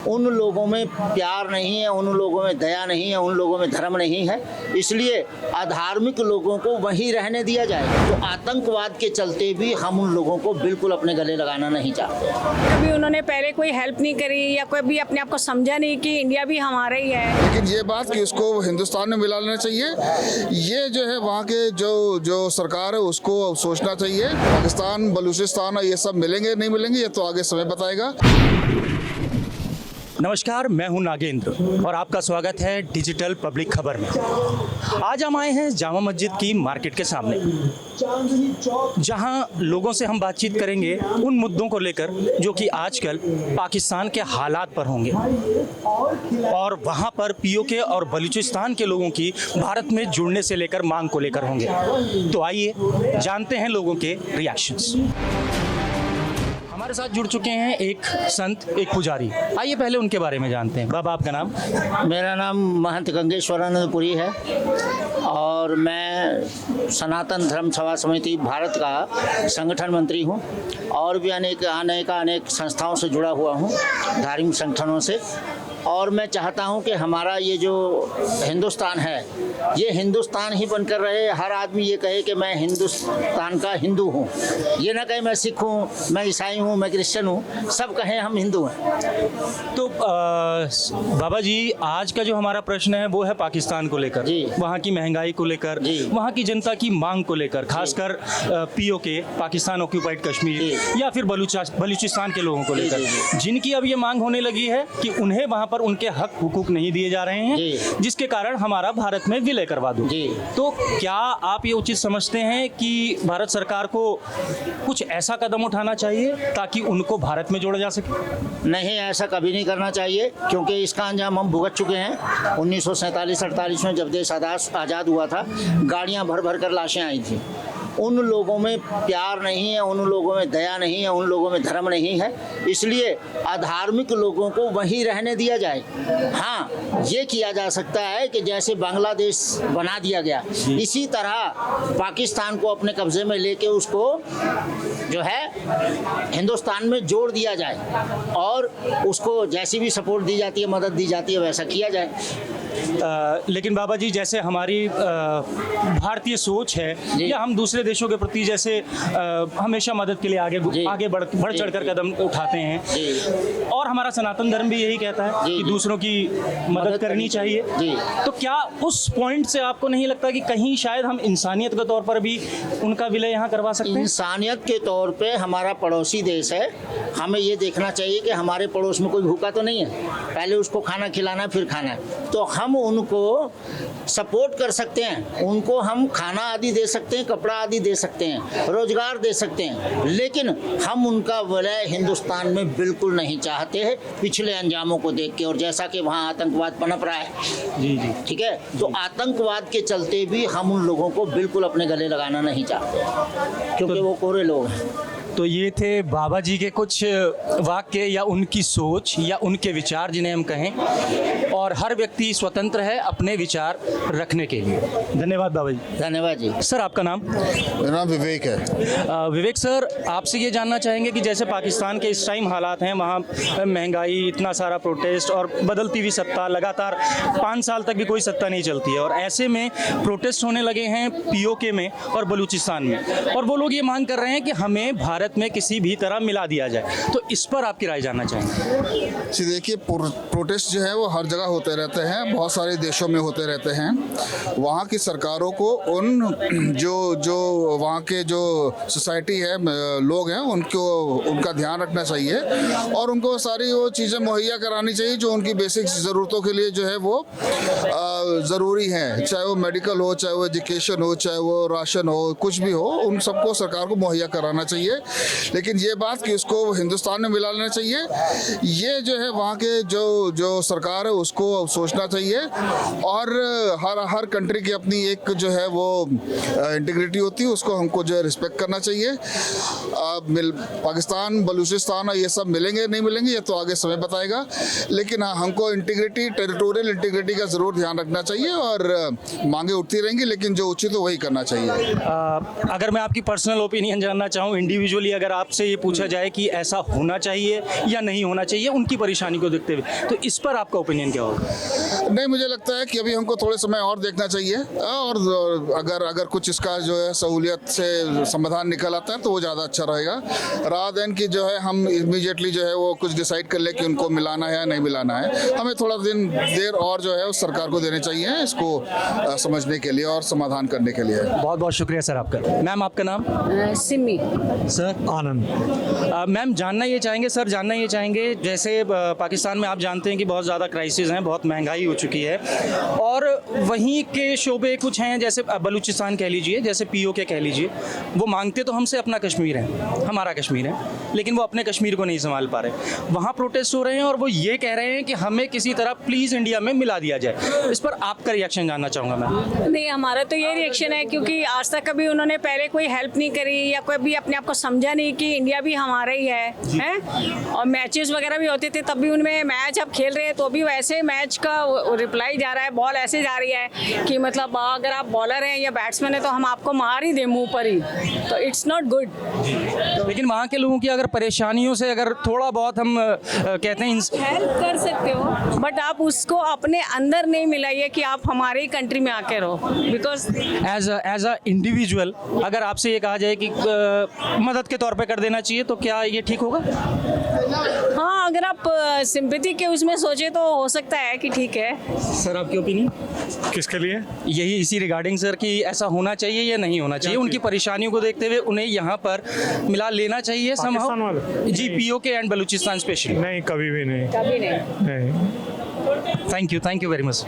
उन लोगों में प्यार नहीं है, उन लोगों में दया नहीं है, उन लोगों में धर्म नहीं है। इसलिए अधार्मिक लोगों को वहीं रहने दिया जाए। तो आतंकवाद के चलते भी हम उन लोगों को बिल्कुल अपने गले लगाना नहीं चाहते। कभी उन्होंने पहले कोई हेल्प नहीं करी या कोई भी अपने आप को समझा नहीं कि इंडिया भी हमारा ही है। लेकिन ये बात कि उसको हिंदुस्तान में मिला लेना चाहिए, ये जो है वहाँ के जो सरकार है उसको सोचना चाहिए। पाकिस्तान, बलूचिस्तान ये सब मिलेंगे नहीं मिलेंगे ये तो आगे समय बताएगा। नमस्कार, मैं हूं नागेंद्र और आपका स्वागत है डिजिटल पब्लिक खबर में। आज हम आए हैं जामा मस्जिद की मार्केट के सामने, जहां लोगों से हम बातचीत करेंगे उन मुद्दों को लेकर जो कि आजकल पाकिस्तान के हालात पर होंगे और वहां पर पीओके और बलूचिस्तान के लोगों की भारत में जुड़ने से लेकर मांग को लेकर होंगे। तो आइए जानते हैं लोगों के रिएक्शंस। हमारे साथ जुड़ चुके हैं एक संत, एक पुजारी। आइए पहले उनके बारे में जानते हैं। बाबा, आपका नाम? मेरा नाम महंत गंगेश्वरानंद पुरी है और मैं सनातन धर्म सभा समिति भारत का संगठन मंत्री हूँ और भी अनेक संस्थाओं से जुड़ा हुआ हूँ, धार्मिक संगठनों से। और मैं चाहता हूं कि हमारा ये जो हिंदुस्तान है ये हिंदुस्तान ही बनकर रहे। हर आदमी ये कहे कि मैं हिंदुस्तान का हिंदू हूं, ये ना कहे मैं सिख हूं, मैं ईसाई हूं, मैं क्रिश्चियन हूं, सब कहें हम हिंदू हैं। तो बाबा जी, आज का जो हमारा प्रश्न है वो है पाकिस्तान को लेकर, वहाँ की महंगाई को लेकर, वहाँ की जनता की मांग को लेकर, खासकर पीओके, पाकिस्तान ऑक्यूपाइड कश्मीर या फिर बलूचिस्तान के लोगों को लेकर, जिनकी अब ये मांग होने लगी है कि उन्हें वहाँ पर उनके हक हुकूक नहीं दिए जा रहे हैं, जिसके कारण हमारा भारत में विलय करवा दो। तो क्या आप ये उचित समझते हैं कि भारत सरकार को कुछ ऐसा कदम उठाना चाहिए ताकि उनको भारत में जोड़ा जा सके? नहीं, ऐसा कभी नहीं करना चाहिए, क्योंकि इसका अंजाम हम भुगत चुके हैं। 1947-48 में जब देश आज़ाद हुआ था, गाड़ियाँ भर भर कर लाशें आई थी। उन लोगों में प्यार नहीं है, उन लोगों में दया नहीं है, उन लोगों में धर्म नहीं है। इसलिए अधार्मिक लोगों को वहीं रहने दिया जाए। हाँ, ये किया जा सकता है कि जैसे बांग्लादेश बना दिया गया, इसी तरह पाकिस्तान को अपने कब्जे में लेके उसको जो है हिंदुस्तान में जोड़ दिया जाए और उसको जैसी भी सपोर्ट दी जाती है, मदद दी जाती है, वैसा किया जाए। लेकिन बाबा जी, जैसे हमारी भारतीय सोच है या हम दूसरे देशों के प्रति जैसे हमेशा मदद के लिए आगे बढ़ चढ़कर कदम उठाते हैं और हमारा सनातन धर्म भी यही कहता है कि दूसरों की मदद करनी चाहिए। तो क्या उस पॉइंट से आपको नहीं लगता कि कहीं शायद हम इंसानियत के तौर पर भी उनका विलय यहाँ करवा सकते हैं? इंसानियत के तौर पे हमारा पड़ोसी देश है, हमें ये देखना चाहिए कि हमारे पड़ोस में कोई भूखा तो नहीं है, पहले उसको खाना खिलाना फिर खाना है। तो हम उनको सपोर्ट कर सकते हैं, उनको हम खाना आदि दे सकते हैं, कपड़ा आदि दे सकते हैं, रोजगार दे सकते हैं, लेकिन हम उनका विलय हिंदुस्तान में बिल्कुल नहीं चाहते हैं, पिछले अंजामों को देख के। और जैसा कि वहाँ आतंकवाद पनप रहा है, जी, ठीक है, तो आतंकवाद के चलते भी हम उन लोगों को बिल्कुल अपने गले लगाना नहीं चाहते, क्योंकि वो कोरे लोग हैं। तो ये थे बाबा जी के कुछ वाक्य या उनकी सोच या उनके विचार, जिन्हें हम कहें, और हर व्यक्ति स्वतंत्र है अपने विचार रखने के लिए। धन्यवाद बाबा जी। धन्यवाद जी। सर, आपका नाम? मेरा नाम विवेक है। विवेक सर, आपसे ये जानना चाहेंगे कि जैसे पाकिस्तान के इस टाइम हालात हैं, वहाँ महंगाई, इतना सारा प्रोटेस्ट और बदलती हुई सत्ता, लगातार 5 साल तक भी कोई सत्ता नहीं चलती है, और ऐसे में प्रोटेस्ट होने लगे हैं पीओके में और बलूचिस्तान में, और वो लोग ये मांग कर रहे हैं कि हमें भारत में किसी भी तरह मिला दिया जाए। तो इस पर आपकी राय जानना चाहेंगे। जी देखिए, प्रोटेस्ट जो है वो हर जगह होते रहते हैं, बहुत सारे देशों में होते रहते हैं। वहाँ की सरकारों को उन जो वहाँ के जो सोसाइटी है, लोग हैं, उनका ध्यान रखना चाहिए और उनको सारी वो चीज़ें मुहैया करानी चाहिए जो उनकी बेसिक ज़रूरतों के लिए जो है वो ज़रूरी हैं, चाहे वो मेडिकल हो, चाहे वो एजुकेशन हो, चाहे वो राशन हो, कुछ भी हो, उन सबको सरकार को मुहैया कराना चाहिए। लेकिन ये बात कि उसको हिंदुस्तान में मिला लेना चाहिए, ये जो है वहाँ के जो सरकार है उसको सोचना चाहिए। और हर कंट्री की अपनी एक जो है वो इंटीग्रिटी होती है, उसको हमको जो है रिस्पेक्ट करना चाहिए। पाकिस्तान, बलूचिस्तान ये सब मिलेंगे नहीं मिलेंगे ये तो आगे समय बताएगा, लेकिन हाँ, हमको इंटीग्रिटी, टेरिटोरियल इंटीग्रिटी का ज़रूर ध्यान रखना चाहिए और मांगे उठती रहेंगी, लेकिन जो उचित हो वही करना चाहिए। अगर मैं आपकी पर्सनल ओपिनियन जानना चाहूँ, इंडिविजुअल इंडिविजुअली अगर आपसे ये पूछा जाए कि ऐसा होना चाहिए या नहीं होना चाहिए उनकी परेशानी को देखते हुए, तो इस पर आपका ओपिनियन क्या होगा? नहीं, मुझे लगता है कि अभी हमको थोड़े समय और देखना चाहिए, और अगर कुछ इसका जो है सहूलियत से समाधान निकल आता है तो वो ज़्यादा अच्छा रहेगा, रात दिन की जो है हम इमीडिएटली जो है वो कुछ डिसाइड कर ले कि उनको मिलाना है या नहीं मिलाना है। हमें थोड़ा देर और जो है उस सरकार को देने चाहिए इसको समझने के लिए और समाधान करने के लिए। बहुत बहुत शुक्रिया सर आपका। मैम आपका नाम? सिमी। सर? आनंद। मैम जानना ये चाहेंगे जैसे पाकिस्तान में आप जानते हैं कि बहुत ज़्यादा क्राइसिस हैं, बहुत महंगाई हो चुकी है, और वहीं के शोबे कुछ हैं जैसे बलूचिस्तान कह लीजिए, जैसे POK कह लीजिए, वो मांगते तो हमसे अपना कश्मीर है, हमारा कश्मीर है, लेकिन वो अपने कश्मीर को नहीं संभाल पा रहे। वहाँ प्रोटेस्ट हो रहे हैं और वो ये कह रहे हैं कि हमें किसी तरह प्लीज़ इंडिया में मिला दिया जाए। इस पर आपका रिएक्शन जानना चाहूँगा मैं। नहीं, हमारा तो ये रिएक्शन है क्योंकि आज तक कभी उन्होंने पहले कोई हेल्प नहीं करी या कोई भी अपने आप को समझा नहीं कि इंडिया भी हमारा ही है। और मैचेस वगैरह भी होते थे तब भी उनमें मैच अब खेल रहे हैं तो भी वैसे मैच का रिप्लाई जा रहा है, बॉल ऐसे जा रही है कि मतलब अगर आप बॉलर हैं या बैट्समैन है तो हम आपको मार ही दें मुंह पर ही, तो इट्स नॉट गुड। लेकिन वहाँ के लोगों की अगर परेशानियों से अगर थोड़ा बहुत हम कहते हैं हेल्प कर सकते हो, बट आप उसको अपने अंदर नहीं मिलाइए कि आप हमारे ही कंट्री में आके रहो, बिकॉज एज अ इंडिविजुअल अगर आपसे ये कहा जाए कि मदद के तौर पे कर देना चाहिए तो क्या ये ठीक होगा? हाँ, अगर आप सिंपैथी के उसमें सोचे तो हो सकता है कि ठीक है। सर आपकी ओपिनियन? किसके लिए? यही इसी रिगार्डिंग सर कि ऐसा होना चाहिए या नहीं होना चाहिए, उनकी परेशानियों को देखते हुए उन्हें यहाँ पर मिला लेना चाहिए पाकिस्तान वाले? जी, POK एंड बलूचिस्तान स्पेशली। नहीं, कभी भी नहीं। कभी नहीं। नहीं। Thank you very much.